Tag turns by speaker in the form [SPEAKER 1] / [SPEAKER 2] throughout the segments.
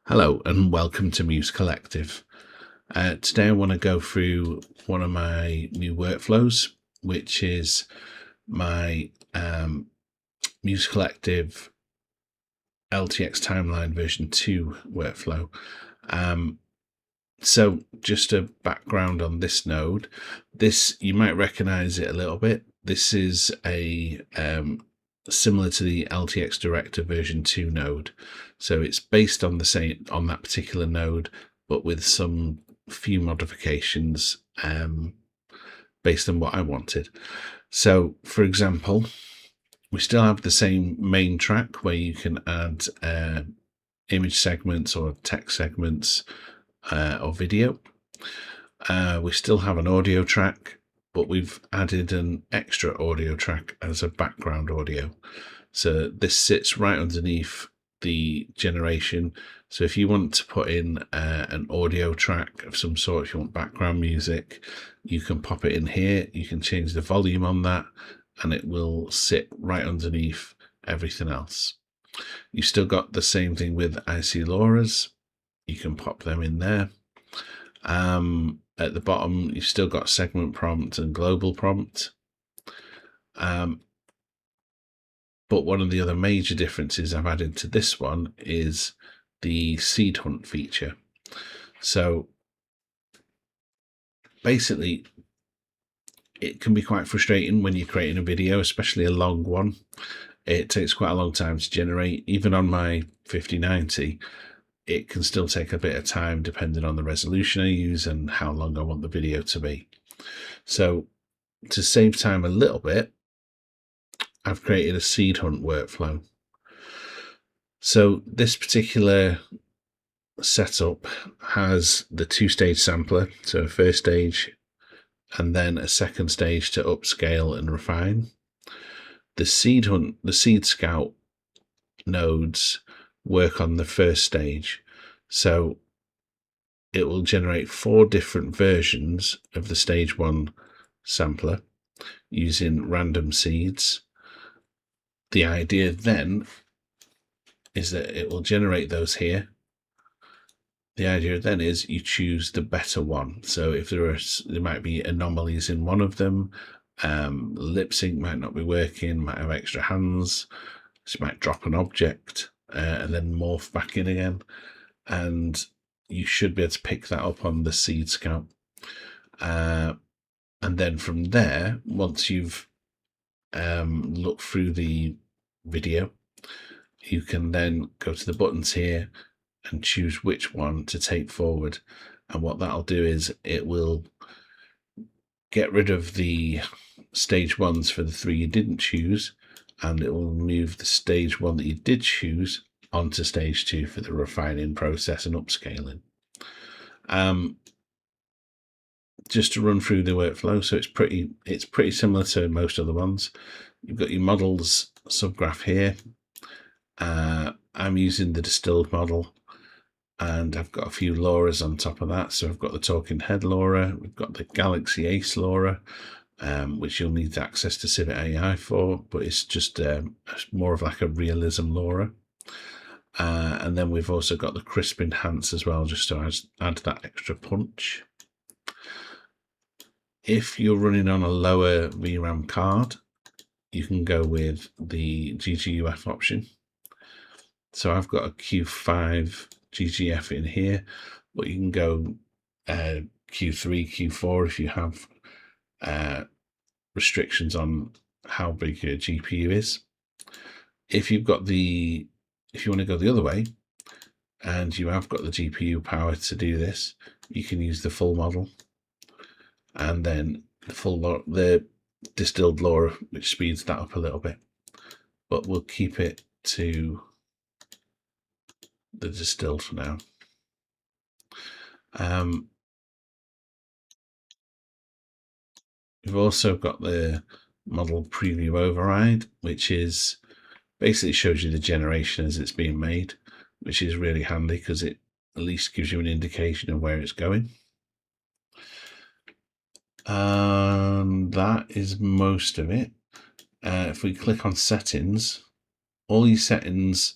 [SPEAKER 1] Hello and welcome to Muse Collective. Today I want to go through one of my new workflows, which is my Muse Collective LTX Timeline version 2 workflow. So just a background on this node. This, you might recognize it a little bit. This is a similar to the LTX Director version 2 node. So it's based on the same, on that particular node, but with some few modifications based on what I wanted. So for example, we still have the same main track where you can add image segments or text segments or video. We still have an audio track, but we've added an extra audio track as a background audio. So this sits right underneath the generation. So if you want to put in an audio track of some sort, if you want background music, you can pop it in here. You can change the volume on that and it will sit right underneath everything else. You still got the same thing with IC LoRa's. You can pop them in there. At the bottom, you've still got segment prompt and global prompt. But one of the other major differences I've added to this one is the seed hunt feature. So basically, it can be quite frustrating when you're creating a video, especially a long one. It takes quite a long time to generate. Even on my 5090, it can still take a bit of time depending on the resolution I use and how long I want the video to be. So to save time a little bit, I've created a seed hunt workflow. So this particular setup has the two-stage sampler, so a first stage and then a second stage to upscale and refine. The seed hunt, the seed scout nodes work on the first stage. So it will generate 4 different versions of the stage 1 sampler using random seeds. The idea then is that it will generate those here. The idea then is you choose the better one. So if there might be anomalies in one of them, lip sync might not be working, might have extra hands, so you might drop an object and then morph back in again. And you should be able to pick that up on the seed scout. And then from there, once you've looked through the video, you can then go to the buttons here and choose which one to take forward. And what that'll do is it will get rid of the stage 1s for the 3 you didn't choose, and it will move the stage 1 that you did choose onto stage 2 for the refining process and upscaling. Just to run through the workflow, so it's pretty similar to most other ones. You've got your models subgraph here. I'm using the distilled model, and I've got a few LoRa's on top of that. So I've got the talking head LoRa, we've got the Galaxy Ace LoRa, which you'll need access to Civet AI for, but it's just more of like a realism LoRa. And then we've also got the crisp enhance as well, just to add that extra punch. If you're running on a lower VRAM card, you can go with the GGUF option. So I've got a Q5 GGF in here, but you can go Q3, Q4 if you have restrictions on how big your GPU is. If you want to go the other way and you have got the GPU power to do this, you can use the full model, and then the distilled LoRa, which speeds that up a little bit, but we'll keep it to the distilled for now. We've also got the model preview override, which is basically shows you the generation as it's being made, which is really handy because it at least gives you an indication of where it's going. And that is most of it. If we click on settings, all these settings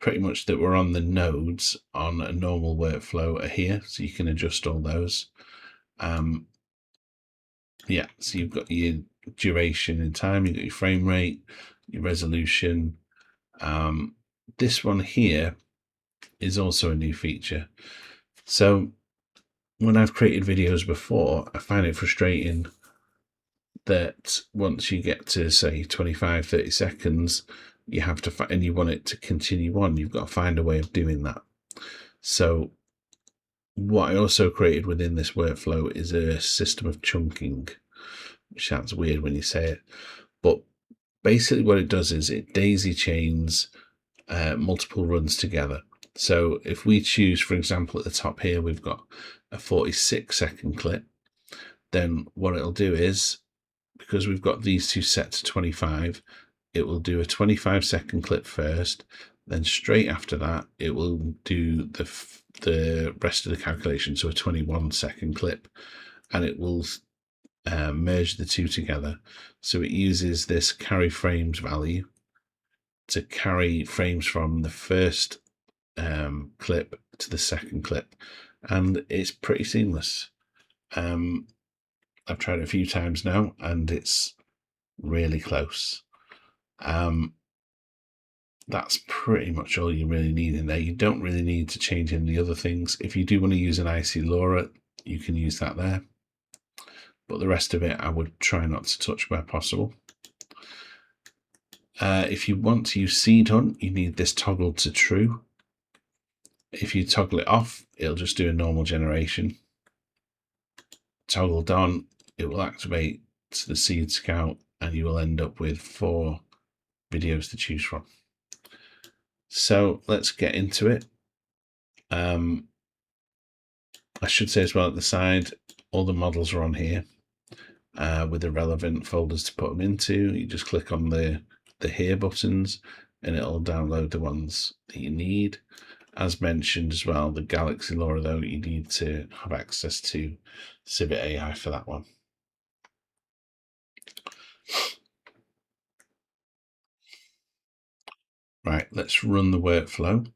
[SPEAKER 1] pretty much that we're on the nodes on a normal workflow are here, so you can adjust all those. Yeah, so you've got your duration in time, you've got your frame rate, your resolution. This one here is also a new feature. So when I've created videos before, I find it frustrating that once you get to say 25, 30 seconds, you have to, and you want it to continue on, you've got to find a way of doing that. So what I also created within this workflow is a system of chunking, which sounds weird when you say it, but basically what it does is it daisy chains multiple runs together. So if we choose, for example, at the top here, we've got a 46-second clip, then what it'll do is, because we've got these two set to 25, it will do a 25-second clip first, then straight after that, it will do the rest of the calculation, so a 21-second clip, and it will merge the two together. So it uses this carry frames value to carry frames from the first clip to the second clip, and it's pretty seamless. I've tried it a few times now, and it's really close. That's pretty much all you really need in there. You don't really need to change any other things. If you do want to use an IC LoRa, you can use that there. But the rest of it, I would try not to touch where possible. If you want to use seed hunt, you need this toggled to true. If you toggle it off, it'll just do a normal generation. Toggled on, it will activate to the seed scout, and you will end up with 4 videos to choose from. So let's get into it. I should say as well at the side, all the models are on here with the relevant folders to put them into. You just click on the here buttons and it'll download the ones that you need. As mentioned as well, the Galaxy LoRa, though, you need to have access to Civet AI for that one. Right, let's run the workflow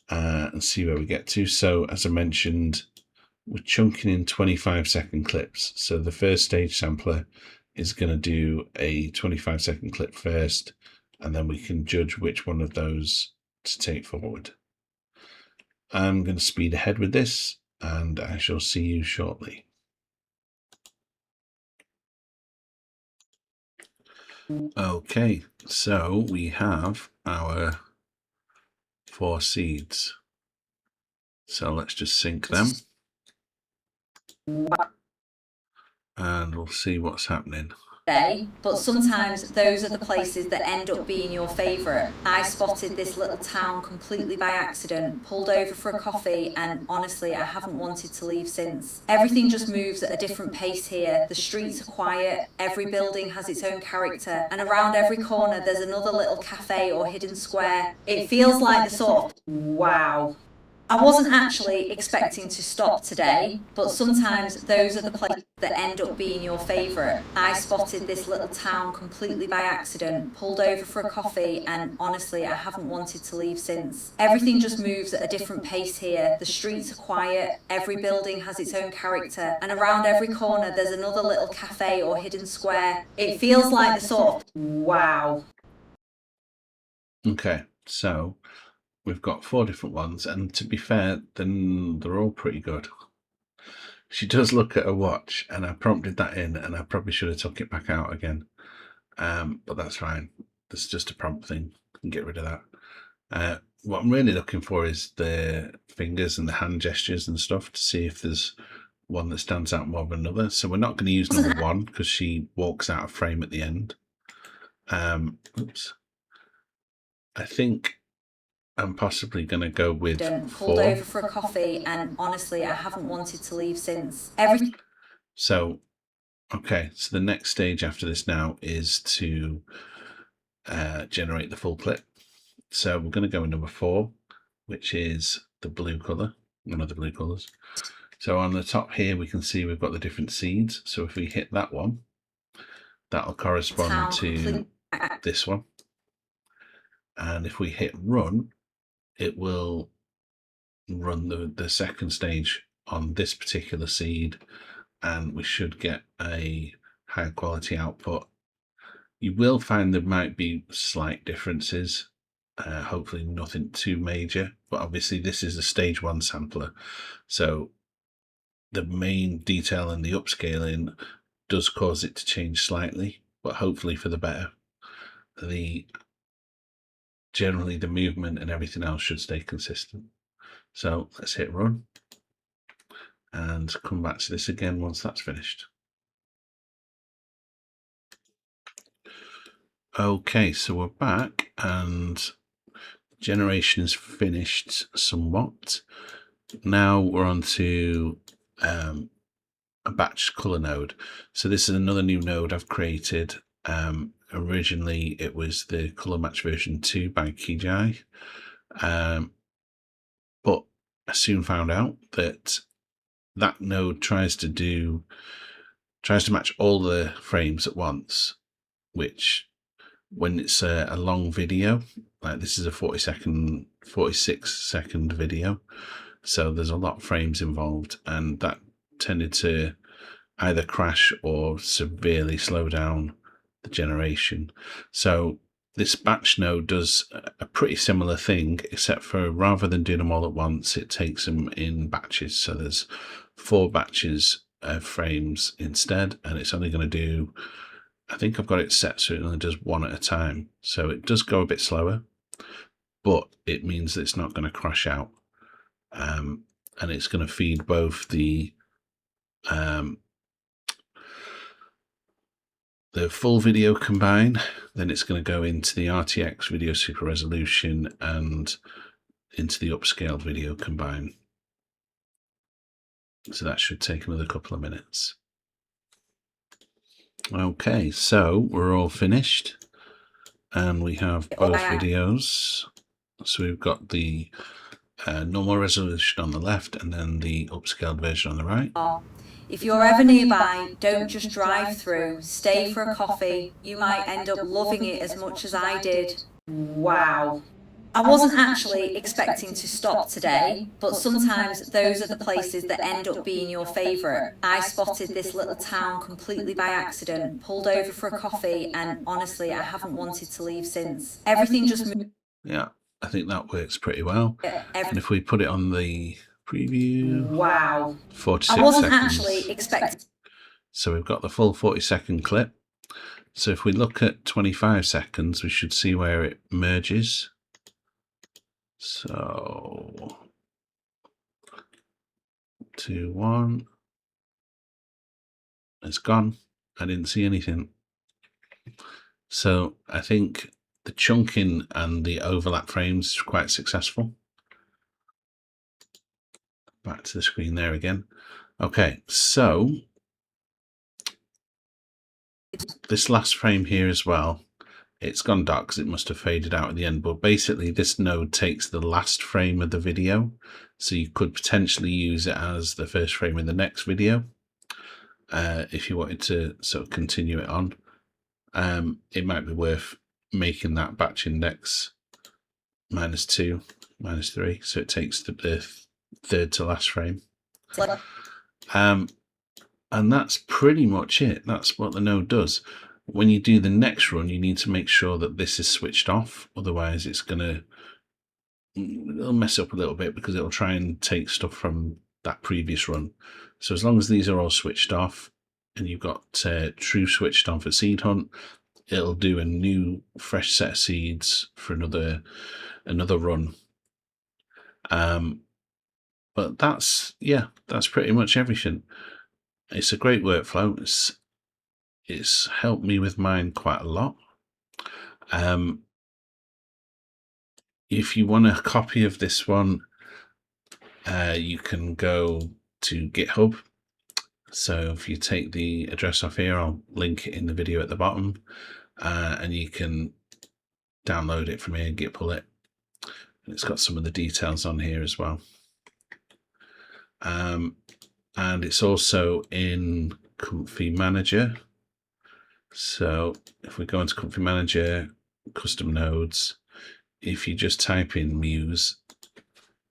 [SPEAKER 1] and see where we get to. So as I mentioned, we're chunking in 25-second clips. So the first stage sampler is going to do a 25-second clip first, and then we can judge which one of those to take forward. I'm going to speed ahead with this, and I shall see you shortly. Okay, so we have our 4 seeds. So let's just sync them. And we'll see what's happening.
[SPEAKER 2] But sometimes those are the places that end up being your favourite. I spotted this little town completely by accident, pulled over for a coffee, and honestly, I haven't wanted to leave since. Everything just moves at a different pace here. The streets are quiet, every building has its own character, and around every corner there's another little cafe or hidden square. It feels like the sort of wow. I wasn't actually expecting to stop today, but sometimes those are the places that end up being your favourite. I spotted this little town completely by accident, pulled over for a coffee, and honestly, I haven't wanted to leave since. Everything just moves at a different pace here. The streets are quiet, every building has its own character, and around every corner there's another little cafe or hidden square. It feels like the sort of wow.
[SPEAKER 1] Okay, so we've got 4 different ones, and to be fair, then they're all pretty good. She does look at her watch, and I prompted that in, and I probably should have took it back out again. But that's fine. This is just a prompt thing. I can get rid of that. What I'm really looking for is the fingers and the hand gestures and stuff to see if there's one that stands out more than another. So we're not going to use number 1 because she walks out of frame at the end. Oops. I think I'm possibly going to go with 4.
[SPEAKER 2] Pulled over for a coffee, and honestly, I haven't wanted to leave since.
[SPEAKER 1] So, okay, so the next stage after this now is to generate the full clip. So we're going to go with number 4, which is the blue color, one of the blue colors. So on the top here, we can see we've got the different seeds. So if we hit that one, that'll correspond to this one. And if we hit run, it will run the second stage on this particular seed, and we should get a high quality output. You will find there might be slight differences, hopefully nothing too major, but obviously this is a stage 1 sampler, so the main detail in the upscaling does cause it to change slightly, but hopefully for the better. Generally the movement and everything else should stay consistent. So let's hit run and come back to this again once that's finished. Okay, so we're back and generation is finished somewhat. Now we're on to a batch color node. So this is another new node I've created. Originally it was the color match version 2 by Kijai, but I soon found out that that node tries to match all the frames at once, which when it's a long video, like this is a 46-second video, so there's a lot of frames involved, and that tended to either crash or severely slow down the generation. So this batch node does a pretty similar thing, except for rather than doing them all at once, it takes them in batches. So there's 4 batches of frames instead, and it's only going to do, I think I've got it set so it only does 1 at a time. So it does go a bit slower, but it means that it's not going to crash out. And it's going to feed both the full video combine, then it's going to go into the RTX video super resolution and into the upscaled video combine. So that should take another couple of minutes. Okay, so we're all finished and we have both videos. So we've got the normal resolution on the left and then the upscaled version on the right.
[SPEAKER 2] If you're ever nearby, don't just drive through, stay for a coffee. You might end up loving it as much as I did. Wow. I wasn't actually expecting to stop today, but sometimes those are the places that end up being your favourite. I spotted this little town completely by accident, pulled over for a coffee, and honestly, I haven't wanted to leave since. Everything just moved.
[SPEAKER 1] Yeah, I think that works pretty well. And if we put it on the preview,
[SPEAKER 2] wow,
[SPEAKER 1] 46
[SPEAKER 2] I wasn't
[SPEAKER 1] seconds.
[SPEAKER 2] actually expecting.
[SPEAKER 1] So we've got the full 40-second clip. So if we look at 25 seconds, we should see where it merges. So 2, 1, it's gone. I didn't see anything. So I think the chunking and the overlap frames is quite successful. Back to the screen there again. Okay, so this last frame here as well, it's gone dark because it must have faded out at the end, but basically this node takes the last frame of the video, so you could potentially use it as the first frame in the next video if you wanted to sort of continue it on. It might be worth making that batch index -2, -3, so it takes the third to last frame. And that's pretty much it. That's what the node does. When you do the next run, you need to make sure that this is switched off. Otherwise, it'll mess up a little bit because it'll try and take stuff from that previous run. So as long as these are all switched off and you've got true switched on for seed hunt, it'll do a new fresh set of seeds for another run. But that's pretty much everything. It's a great workflow. It's helped me with mine quite a lot. If you want a copy of this one, you can go to GitHub. So if you take the address off here, I'll link it in the video at the bottom, and you can download it from here, git pull it. And it's got some of the details on here as well. And it's also in Comfy Manager. So if we go into Comfy Manager, custom nodes, if you just type in Muse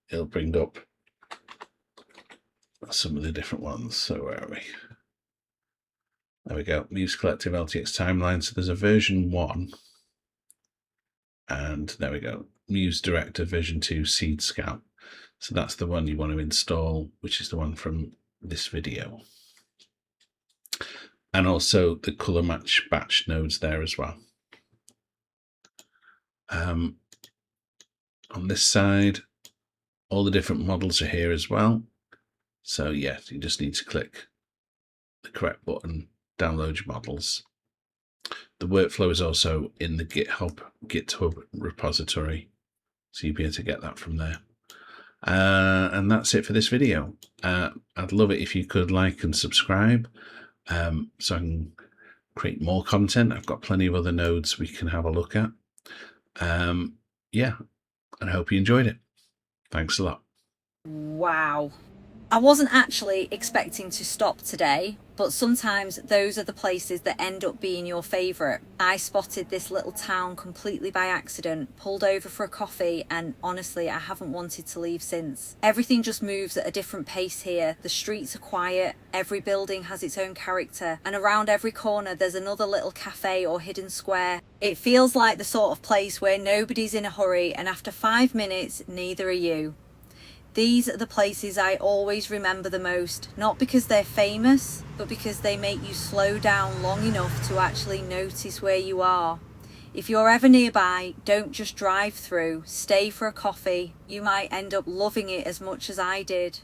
[SPEAKER 1] it'll bring up some of the different ones. So where are we? There we go. Muse Collective LTX Timeline. So there's a version 1. And there we go. Muse Director V2 Seed Scout. So that's the one you want to install, which is the one from this video. And also the color match batch nodes there as well. On this side, all the different models are here as well. So yeah, you just need to click the correct button, download your models. The workflow is also in the GitHub repository, so you'll be able to get that from there. And that's it for this video. I'd love it if you could like and subscribe, so I can create more content. I've got plenty of other nodes we can have a look at. Yeah, and I hope you enjoyed it. Thanks a lot.
[SPEAKER 2] Wow. I wasn't actually expecting to stop today, but sometimes those are the places that end up being your favourite. I spotted this little town completely by accident, pulled over for a coffee, and honestly, I haven't wanted to leave since. Everything just moves at a different pace here. The streets are quiet, every building has its own character, and around every corner there's another little cafe or hidden square. It feels like the sort of place where nobody's in a hurry, and after 5 minutes, neither are you. These are the places I always remember the most, not because they're famous, but because they make you slow down long enough to actually notice where you are. If you're ever nearby, don't just drive through, stay for a coffee. You might end up loving it as much as I did.